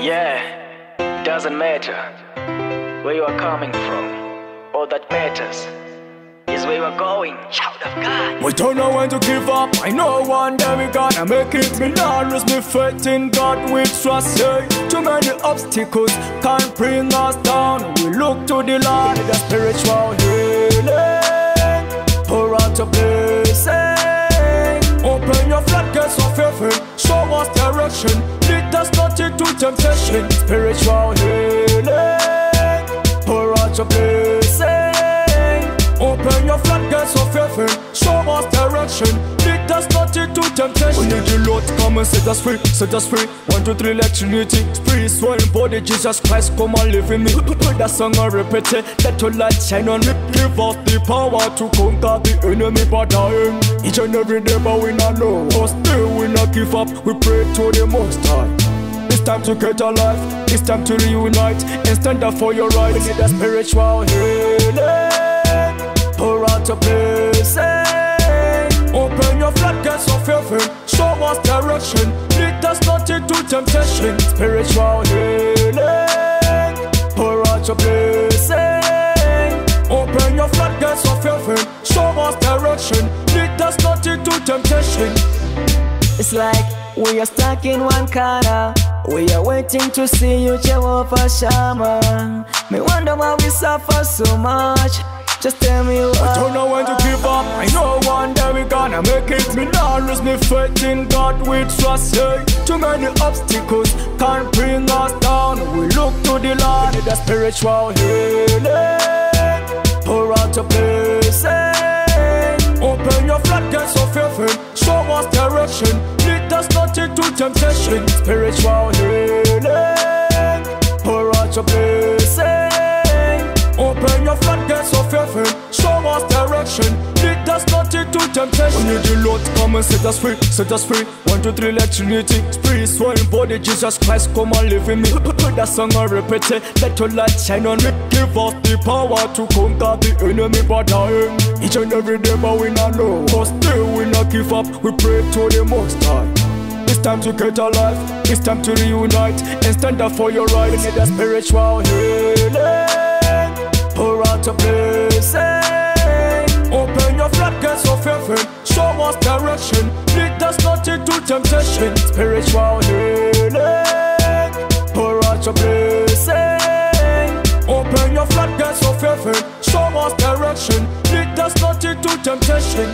Yeah, doesn't matter where you are coming from. All that matters is where you are going, child of God. We don't know when to give up. I know one day we gonna make it. Me not lose me faith in God. We trust you. Too many obstacles can't bring us down. We look to the Lord. The spiritual healing, pour out a blessing. Open your floodgates of heaven. Show us direction. Lead us not into temptation. Spiritual healing, pour out a blessing. Open your floodgates of heaven. Show us direction. Lead us not into temptation. We need the Lord to come and set us free. Set us free. 1, 2, 3, let Trinity. Spirit, soul, and body. Jesus Christ, come and live in me. Put that song and repeat it. Let your light shine on me. Give us the power to conquer the enemy by dying. Each and every day, but we not know. But still, we not give up. We pray to the Most High. It's time to get alive. It's time to reunite and stand up for your rights. We need a spiritual healing. Pour out a blessing. Open your floodgates of heaven. Show us direction. Lead us not into temptation. Spiritual healing. Pour out a blessing. Open your floodgates of heaven. Show us direction. Lead us not into temptation. It's like we are stuck in one corner. We are waiting to see you, Jehovah Shammah. Me wonder why we suffer so much. Just tell me why. I don't know when to give up. I know one day we gonna make it. Me not lose me faith in God. We trust you. Too many obstacles can't bring us down. We look to the Lord. We need a spiritual healing. Pour out a blessing. Open your floodgates of heaven. Show us direction. Lead us not into temptation. Spiritual healing. Pour out a blessing. Open your floodgates of heaven. Show us direction. Lead us not into temptation. We need the Lord to come and set us free. Set us free. 1, 2, 3, let Trinity. Spirit, soul, and body. Jesus Christ, come and live in me. Put that song and repeat it. Let your light shine on me. Give us the power to conquer the enemy by dying. Each and every day, but we not know. But still, we not give up. We pray to the Most High. It's time to get alive. It's time to reunite and stand up for your rights. We need a spiritual healing. Pour out a blessing. Open your floodgates of heaven. Show us direction. Lead us not into temptation. Spiritual healing. Pour out a blessing. Open your floodgates of heaven. Show us direction. Lead us not into temptation.